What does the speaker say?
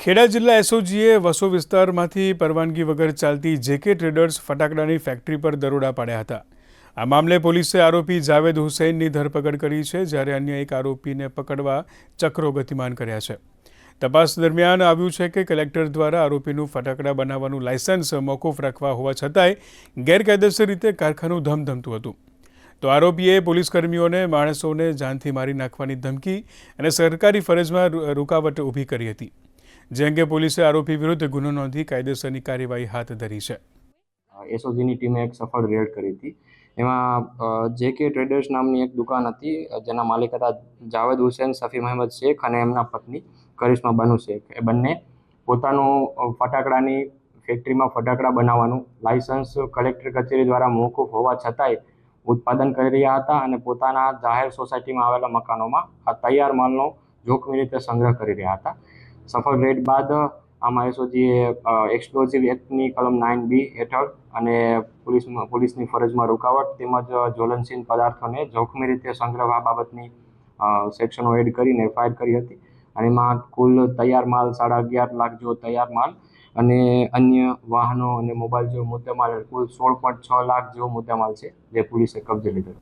ખેડા જિલ્લા એસઓજીએ વસો વિસ્તારમાંથી પરવાનગી વગર ચાલતી જેકે ટ્રેડર્સ ફટાકડાની ફેક્ટરી પર દરોડા પાડ્યા હતા। આ મામલે પોલીસે આરોપી જાવેદ હુસૈનની ધરપકડ કરી છે, જ્યારે અન્ય એક આરોપીને પકડવા ચક્રો ગતિમાન કર્યા છે। તપાસ દરમિયાન આવ્યું છે કે કલેક્ટર દ્વારા આરોપીનું ફટાકડા બનાવવાનું લાયસન્સ મોકૂફ રાખવા હોવા છતાંય ગેરકાયદેસર રીતે કારખાનું ધમધમતું હતું। તો આરોપીએ પોલીસકર્મીઓને માણસોને જાનથી મારી નાખવાની ધમકી અને સરકારી ફરજમાં રૂકાવટ ઊભી કરી હતી, જે અંગે પોલીસે આરોપી વિરુદ્ધ ગુનો નોંધી કાયદેસરની કાર્યવાહી હાથ ધરી છે। એસઓજીની ટીમે એક સફળ રેડ કરી હતી। એમાં જેકે ટ્રેડર્સ નામની એક દુકાન હતી, જેના માલિક હતા જાવેદ હુસૈન, સફી મહેમદ શેખ અને એમના પત્ની કરિશ્મા બાનુ શેખ। એ બંને પોતાનું ફટાકડાની ફેક્ટરીમાં ફટાકડા બનાવવાનું લાયસન્સ કલેક્ટર કચેરી દ્વારા મોકૂફ હોવા છતાંય ઉત્પાદન કરી રહ્યા હતા અને પોતાના જાહેર સોસાયટીમાં આવેલા મકાનોમાં આ તૈયાર માલનો જોખમી રીતે સંગ્રહ કરી રહ્યા હતા। સફળ રેડ બાદ આમાં એસઓજીએ એક્સપ્લોઝિવ એક્ટની કલમ 9B હેઠળ અને પોલીસની ફરજમાં રૂકાવટ તેમજ જ્વલનશીલ પદાર્થોને જોખમી રીતે સંગ્રહવા બાબતની સેક્શનો એડ કરીને એફઆઈઆર કરી હતી। અને એમાં કુલ તૈયાર માલ 11.5 લાખ જેવો તૈયાર માલ અને અન્ય વાહનો અને મોબાઈલ જેવો મુદ્દામાલ કુલ 16.6 લાખ જેવો મુદ્દામાલ છે, જે પોલીસે કબજે લીધો।